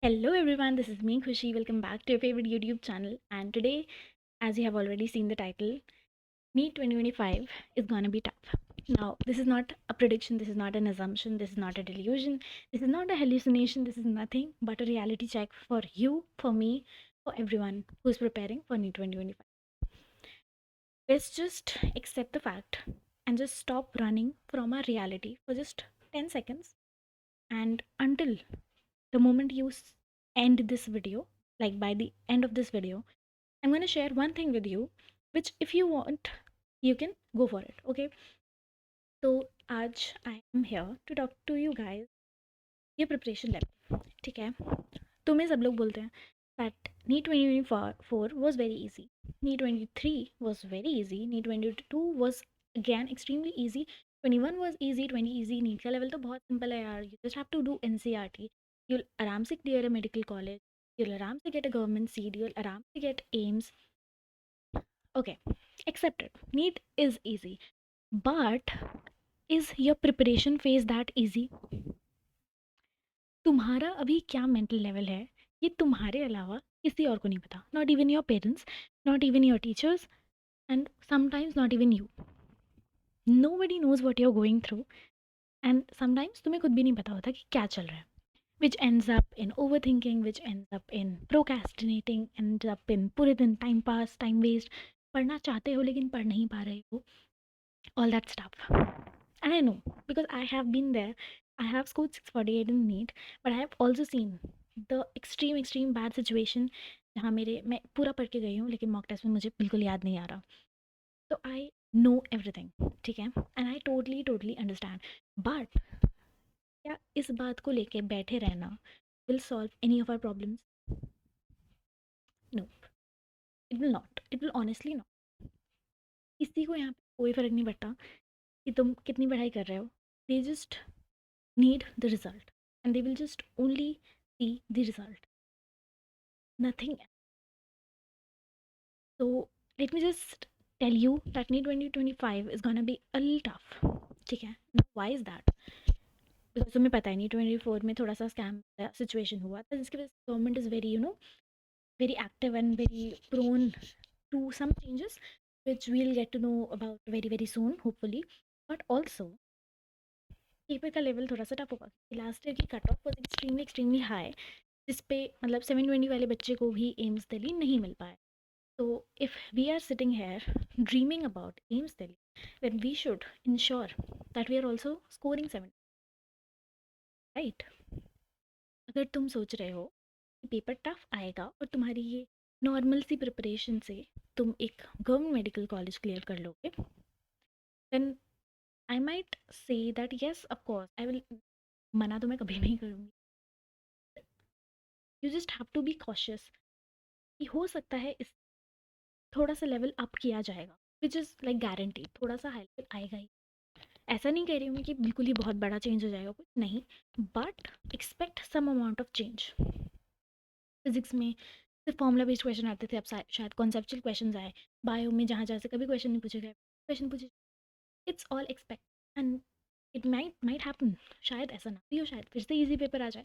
Hello everyone, this is me Khushi. Welcome back to your favorite YouTube channel. And today, as you have already seen the title, NEET 2025 is gonna be tough. Now, this is not a prediction, this is not an assumption, this is not a delusion, this is not a hallucination, this is nothing but a reality check for you, for me, for everyone who's preparing for NEET 2025. Let's just accept the fact and just stop running from our reality for just 10 seconds. And until the moment you end this video, like by the end of this video, I'm going to share one thing with you, which if you want, you can go for it. Okay, तो आज I am here to talk to you guys ये preparation level. ठीक है, तुम्हें सब लोग बोलते हैं that NEET 2024 was very easy, NEET 23 was very easy, NEET 22 was again extremely easy, 21 was easy, 20 easy. NEET का लेवल तो बहुत सिंपल है यार, you just have to do NCERT, you'll आराम से clear a medical college, you'll आराम से get a government seat, you'll आराम से get AIMS. Okay, accepted, NEET is easy, but is your preparation phase that easy? तुम्हारा अभी क्या mental level है ये तुम्हारे अलावा किसी और को नहीं पता. Not even your parents, not even your teachers, and sometimes not even you. Nobody knows what you are going through, and sometimes तुम्हें खुद भी नहीं पता होता कि क्या चल रहा है. विच ends up in over thinking, which ends up in procrastinating, ends up in पूरे दिन टाइम पास, टाइम वेस्ट. पढ़ना चाहते हो लेकिन पढ़ नहीं पा रहे हो. All that stuff. And I know because I have been there. I have scored 648 in NEET, but I have also seen the extreme bad situation जहाँ मैं पूरा पढ़ के गई हूँ लेकिन मॉक टेस्ट में मुझे बिल्कुल याद नहीं आ रहा. तो आई नो एवरीथिंग, ठीक है, and I totally understand. But क्या इस बात को लेके बैठे रहना will solve any of our problems? No, it will not, it will honestly not. किसी को यहाँ पे कोई फ़र्क नहीं पड़ता कि तुम कितनी पढ़ाई कर रहे हो. They just need the result and they will just only see the result, nothing else. So let me just tell you that NEET 2025 is gonna be a little tough. ठीक है, now why is that? Because तुम्हें पता है NEET 24 में थोड़ा सा scam situation हुआ था जिसकी वजह से government is very very active and very prone to some changes which we'll get to know about very soon hopefully. But also paper का लेवल थोड़ा सा टफ होगा. लास्ट ईयर की cut off was extremely high जिस पे मतलब 720 वाले बच्चे को भी एम्स दिल्ली नहीं मिल पाया. तो if we are sitting here dreaming about AIIMS Delhi, then we should ensure that we are also scoring 7, right? अगर तुम सोच रहे हो कि पेपर टफ आएगा और तुम्हारी ये नॉर्मल सी प्रिपरेशन से तुम एक गवर्नमेंट मेडिकल कॉलेज क्लियर कर लोगे, then I might say that yes of course I will. मना तो मैं कभी नहीं करूँगी. You just have to be cautious कि हो सकता है इस थोड़ा सा लेवल अप किया जाएगा, विच इज़ लाइक गारंटी थोड़ा सा हाई लेवल आएगा ही. ऐसा नहीं कह रही हूँ मैं कि बिल्कुल ही बहुत बड़ा चेंज हो जाएगा, कुछ नहीं, but expect some amount of change. Physics में सिर्फ फॉर्मूला बेस्ड क्वेश्चन आते थे, अब शायद कॉन्सेप्चुअल क्वेश्चन आए. बायो में जहाँ जहाँ से कभी क्वेश्चन नहीं पूछे गए, क्वेश्चन पूछे. It's all expect and it might happen. शायद ऐसा ना भी हो, शायद फिर से ईजी पेपर आ जाए.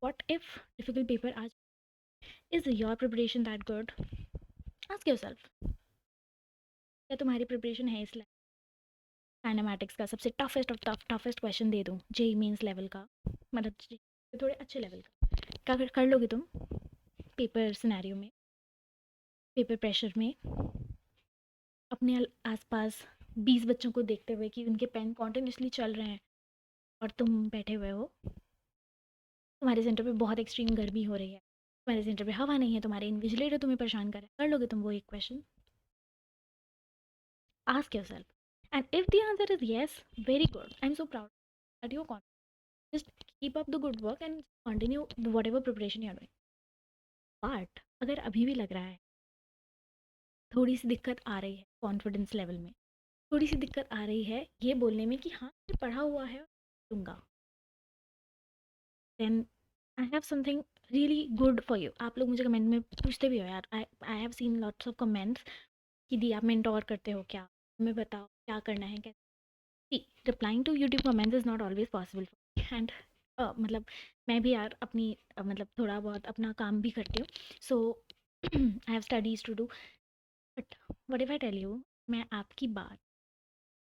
वॉट इफ डिफिकल्ट पेपर आ जाए? Is your preparation that good? Ask yourself. क्या तुम्हारी प्रिपरेशन है इस काइनेमैटिक्स का सबसे टफेस्ट ऑफ टफेस्ट क्वेश्चन दे दूँ जेई मेंस लेवल का, मतलब थोड़े अच्छे लेवल का, क्या कर लोगे तुम पेपर सिनेरियो में, पेपर प्रेशर में, अपने आसपास 20 बच्चों को देखते हुए कि उनके पेन कॉन्टिन्यूसली चल रहे हैं और तुम बैठे हुए हो, तुम्हारे सेंटर पे बहुत एक्सट्रीम गर्मी हो रही है, तुम्हारे सेंटर पे हवा नहीं है, तुम्हारे इन्विजिलेटर तुम्हें परेशान कर रहे हैं, कर लोगे तुम वो एक question? Ask yourself. And if the answer is yes, very good, I am so proud that you are. Just keep up the good work and continue whatever preparation you are doing. But अगर अभी भी लग रहा है थोड़ी सी दिक्कत आ रही है कॉन्फिडेंस लेवल में, थोड़ी सी दिक्कत आ रही है ये बोलने में कि हाँ मैं पढ़ा हुआ है दूंगा, then I have something really good for you. आप लोग मुझे कमेंट में पूछते भी हो यार, I have seen lots of comments कि दी आप मेंटोर करते हो क्या, हमें बताओ क्या करना है कैसे. Replying to YouTube comments is not always possible and मतलब मैं भी यार अपनी मतलब थोड़ा बहुत अपना काम भी करती हूँ. So I have studies to do. But what if I tell you, मैं आपकी बात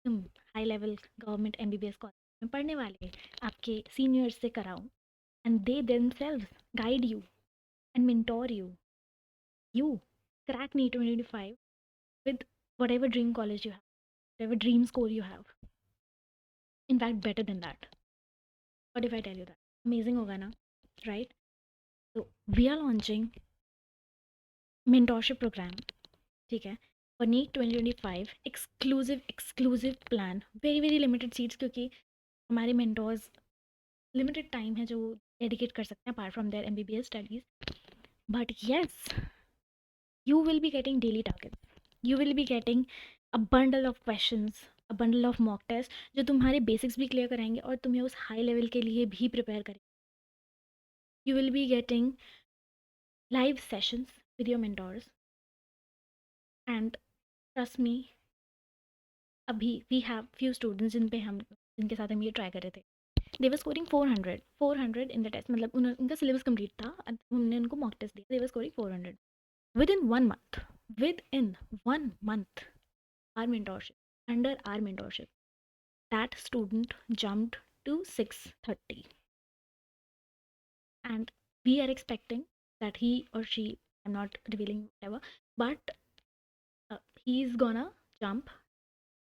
तुम high level government MBBS college में पढ़ने वाले आपके सीनियर्स से कराऊं, and they themselves guide you and mentor you crack NEET 2025 with whatever dream college you have, whatever dream score you have, in fact better than that. What if I tell you that? Amazing होगा ना, right? So we are launching mentorship program, ठीक है, for NEET 2025 exclusive plan, very limited seats, क्योंकि हमारे mentors limited time है जो dedicate कर सकते हैं apart from their MBBS studies. But yes, you will be getting daily targets, you will be getting a bundle of questions, a bundle of mock tests जो तुम्हारे basics भी clear कराएंगे और तुम्हें उस हाई लेवल के लिए भी प्रिपेयर करेंगे. You will be getting live sessions with your mentors, and trust me, अभी we have few students जिनके साथ हम ये ट्राई कर रहे थे. They were scoring 400 in the test. मतलब उनका सिलेबस कंप्लीट था, हमने उनको मॉक टेस्ट दिया. They were scoring 400 within 1 month. Within 1 month, our mentorship, under our mentorship, that student jumped to 630, and we are expecting that he or she, I'm not revealing whatever, but he's gonna jump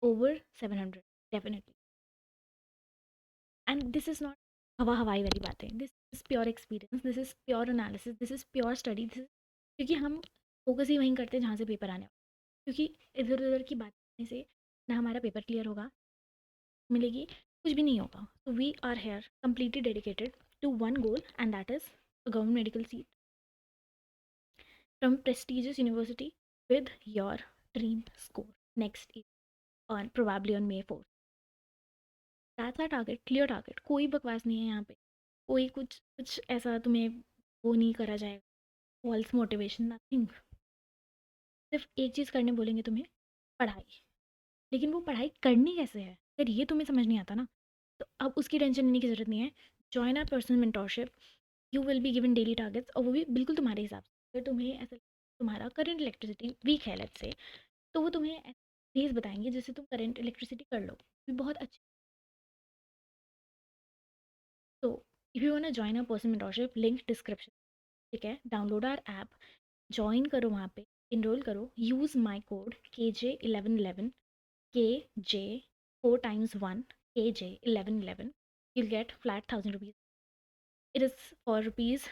over 700 definitely. And this is not हवा हवाई वाली बातें, this is pure experience, this is pure analysis, this is pure study, this is क्योंकि हम focus ही वहीं करते हैं जहाँ से पेपर आने वाला. क्योंकि इधर उधर की बात करने से ना हमारा पेपर क्लियर होगा, मिलेगी, कुछ भी नहीं होगा. So we are here completely dedicated to one goal, and that is a government medical seat from prestigious university with your dream score next year, on probably on May 4th. That's our target, clear target. कोई बकवास नहीं है यहाँ पे, कोई कुछ कुछ ऐसा तुम्हें वो नहीं करा जाएगा, फॉल्स मोटिवेशन, नथिंग. सिर्फ एक चीज़ करने बोलेंगे तुम्हें, पढ़ाई. लेकिन वो पढ़ाई करनी कैसे है, अगर ये तुम्हें समझ नहीं आता ना, तो अब उसकी टेंशन लेने की ज़रूरत नहीं है. Join our personal mentorship, you will be given daily targets, और वो भी बिल्कुल तुम्हारे हिसाब से. अगर तुम्हें ऐसा तुम्हारा करंट इलेक्ट्रिसिटी वीक है लेट्स से, तो वो तुम्हें डेज बताएंगे जिससे तुम करंट इलेक्ट्रिसिटी कर लो, भी बहुत अच्छी. तो if you want to join a personal mentorship, link description, ठीक है. डाउनलोड आर ऐप, जॉइन करो वहाँ पे, इनरोल करो, use my code KJ1111, KJ 4 times 1, KJ1111. You'll get flat 1000 rupees. It is for rupees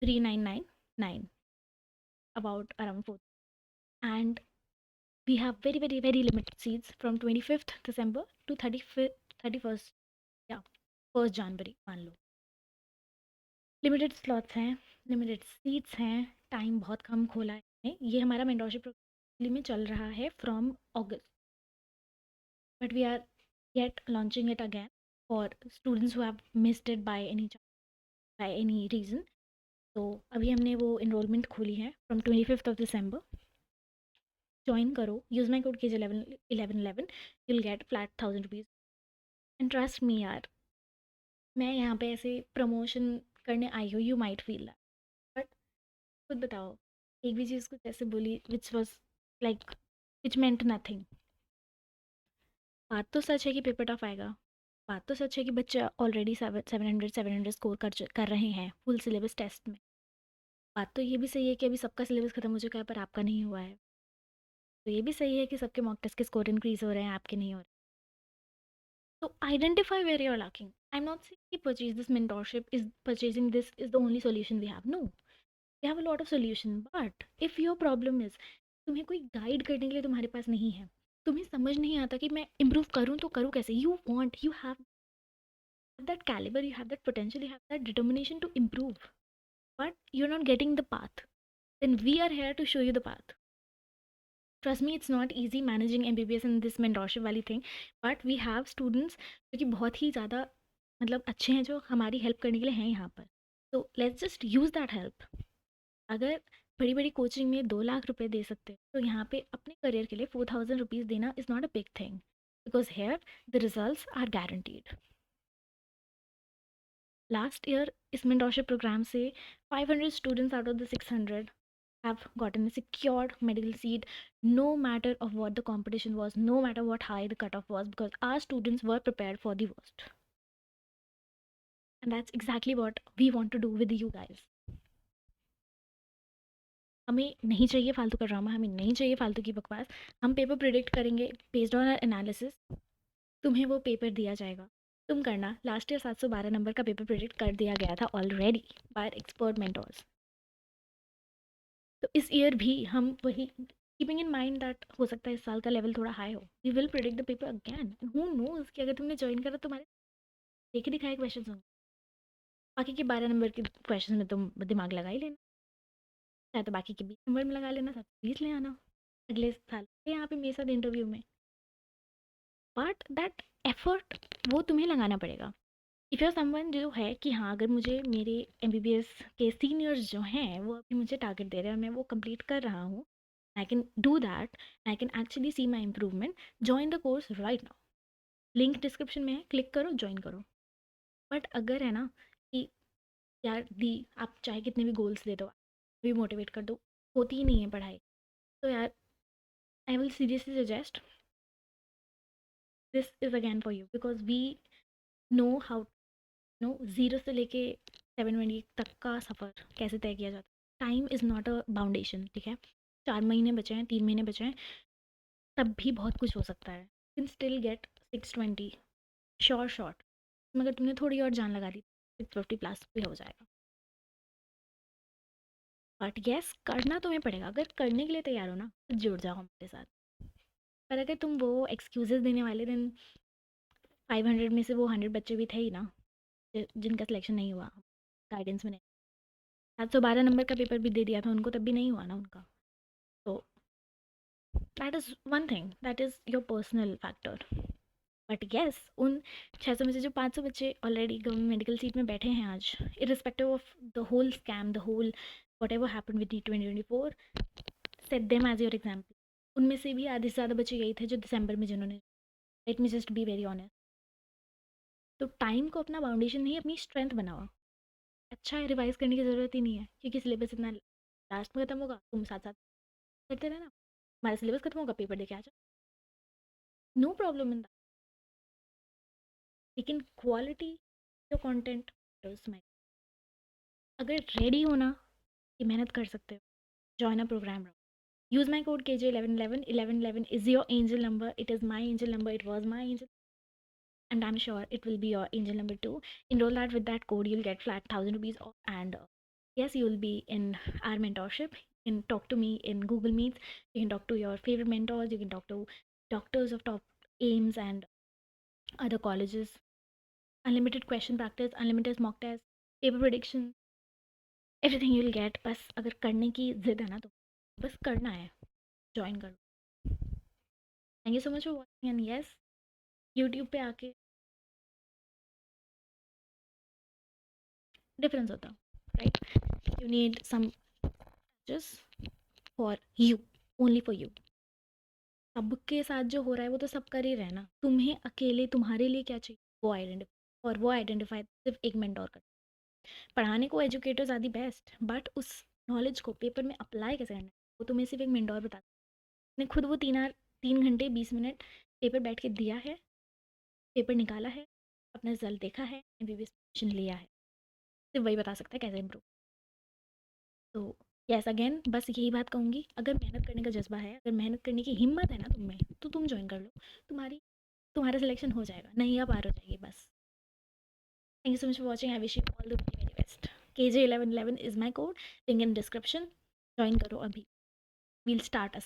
3999, about around 4. And we have very limited seats from 25th December to 31st, yeah, 1st January, मान लो. Limited slots हैं, limited seats हैं, time बहुत कम खोला है. ये हमारा mentorship programme में चल रहा है from August, but we are yet launching it again for students who have missed it by any reason. तो अभी हमने वो इनरोलमेंट खोली है from 25th of December. Join करो, use my code KJ1111, you'll get flat 1000 rupees. And trust me यार, मैं यहाँ पे ऐसे प्रमोशन करने आई हूँ, you might feel that, but खुद बताओ, एक भी चीज़ कुछ ऐसे बोली which was like which meant nothing. बात तो सच है कि पेपर टफ आएगा, बात तो सच है कि बच्चे ऑलरेडी 700 स्कोर कर रहे हैं फुल सिलेबस टेस्ट में. बात तो ये भी सही है कि अभी सबका सिलेबस खत्म हो चुका है पर आपका नहीं हुआ है. तो ये भी सही है कि सबके मॉक टेस्ट के स्कोर इंक्रीज हो रहे हैं, आपके नहीं हो रहे. So identify where you're lacking. I'm not saying कि purchase this mentorship is purchasing this is the only solution we have. No, we have a lot of solution. But if your problem is तुम्हें कोई guide करने के लिए तुम्हारे पास नहीं है, तुम्हें समझ नहीं आता कि मैं इम्प्रूव करूँ तो करूँ कैसे, you have that caliber, you have that potential, you have that determination to improve, but you're not getting the path, then we are here to show you the path. Trust me, it's not easy managing MBBS in this mentorship वाली thing, but we have students जो कि बहुत ही ज़्यादा मतलब अच्छे हैं, जो हमारी हेल्प करने के लिए हैं यहाँ पर. तो let's just use that help. अगर बड़ी बड़ी कोचिंग में 2 लाख रुपए दे सकते हैं, तो यहाँ पे अपने करियर के लिए 4000 रुपीज़ देना is not a big thing, because here the results are guaranteed. Last year इस मेंटोरशिप प्रोग्राम से 500 students out of the 600 have gotten a secured medical seat, no matter of what the competition was, no matter what high the cutoff was, because our students were prepared for the worst. And that's exactly what we want to do with you guys. हमें नहीं चाहिए फालतू का drama, हमें नहीं चाहिए फालतू की बकवास. हम पेपर प्रिडिक्ट करेंगे बेस्ड ऑन एनालिसिस. तुम्हें वो पेपर दिया जाएगा, तुम करना. लास्ट ईयर 712 नंबर का पेपर प्रिडिक्ट कर दिया गया था ऑलरेडी बाय एक्सपर्ट मेंटोर्स. तो इस ईयर भी हम वही कीपिंग इन माइंड दैट हो सकता है इस साल का लेवल थोड़ा हाई हो, we will predict the paper again. Who knows कि अगर तुमने ज्वाइन करा तुम्हारे देखे दिखाए क्वेश्चन होंगे. बाकी के 12 नंबर के क्वेश्चन में तुम दिमाग लगा ही लेना, चाहे तो बाकी के 20 नंबर में लगा लेना, सब 20 ले आना अगले साल यहाँ पे मेरे साथ इंटरव्यू में. बट दैट एफर्ट वो तुम्हें लगाना पड़ेगा. इफ़ यू आर समवन जो है कि हाँ, अगर मुझे मेरे एमबीबीएस के सीनियर्स जो हैं वो अभी मुझे टारगेट दे रहे हैं और मैं वो कंप्लीट कर रहा हूँ, I can do that, I can actually see my improvement, join the course right now. Link description में है, क्लिक करो, ज्वाइन करो. बट अगर है ना कि यार दी आप चाहे कितने भी गोल्स दे दो, भी मोटिवेट कर दो, होती ही नहीं है पढ़ाई, तो यार I will seriously suggest this is again for you, because we know how, no zero से लेके 720 तक का सफ़र कैसे तय किया जाता है. टाइम इज़ नॉट अ बाउंडेशन, ठीक है. 4 महीने बचे हैं, 3 महीने बचे हैं, तब भी बहुत कुछ हो सकता है. Can still get 620 short. मगर तुमने थोड़ी और जान लगा दी 650 प्लस भी हो जाएगा. बट येस, करना तुम्हें पड़ेगा. अगर करने के लिए तैयार हो ना तो जुड़ जाओ हमारे साथ. पर अगर तुम वो एक्सक्यूजेस देने वाले, दिन 500 में से वो 100 बच्चे भी थे ही ना जिनका सिलेक्शन नहीं हुआ गाइडेंस में. नहीं, 712 नंबर का पेपर भी दे दिया था उनको, तब भी नहीं हुआ ना उनका. तो that is one thing, that is your personal factor. But yes, उन 600 में से जो 500 बच्चे ऑलरेडी गवर्नमेंट मेडिकल सीट में बैठे हैं आज, irrespective of the whole scam, the whole whatever happen with 2024, set them as your example. उनमें से भी आधे से ज़्यादा बच्चे यही थे जो दिसंबर में जिन्होंने, let me just be very honest. तो टाइम को अपना बाउंडेशन नहीं, अपनी स्ट्रेंथ बनाओ. अच्छा है, रिवाइज करने की ज़रूरत ही नहीं है क्योंकि सिलेबस इतना लास्ट में ख़त्म होगा. तुम साथ साथ करते रहना, हमारा सिलेबस खत्म होगा, पेपर देके आ जाओ, नो प्रॉब्लम इन दैट. लेकिन क्वालिटी जो कंटेंट उसमें, अगर रेडी होना कि मेहनत कर सकते हो, join a program. use my code KJ1111. 1111 is your angel number, it is my angel number, it was my angel, and I'm sure it will be your angel number too. Enroll that with that code, you'll get flat 1,000 rupees off, and yes, you'll be in our mentorship. You can talk to me in Google Meets, you can talk to your favorite mentors, you can talk to doctors of top aims and other colleges. Unlimited question practice, unlimited mock test, paper prediction, everything you'll get. बस अगर करने की जिद है ना तो बस करना है, ज्वाइन कर लो. Thank you so much for watching. And yes, YouTube पे आके डिफरेंस होता, right. You need some just for you, only for you. सबके साथ जो हो रहा है वो तो सब कर ही रहे ना, तुम्हें अकेले तुम्हारे लिए क्या चाहिए वो आइडेंटिफाई, और वो आइडेंटिफाई सिर्फ एक मेंटोर कर. पढ़ाने को educators are the best, but उस नॉलेज को पेपर में अप्लाई कैसे करना है वो तुम्हें सिर्फ एक मेंटोर बता. ने खुद वो 3 घंटे 20 मिनट पेपर बैठ के दिया है, पेपर निकाला है, अपना रिजल्ट देखा है, एमबीबीएस लिया है, सिर्फ वही बता सकता है कैसे इम्प्रूव. तो यस, अगेन बस यही बात कहूँगी, अगर मेहनत करने का जज्बा है, अगर मेहनत करने की हिम्मत है ना तुम में, तो तुम ज्वाइन कर लो. तुम्हारा सिलेक्शन हो जाएगा, नहीं आप पार हो जाएगी बस. Thank you so much for watching. I wish you all the very best. KJ1111 is my code, link in description. Join करो अभी. We'll start a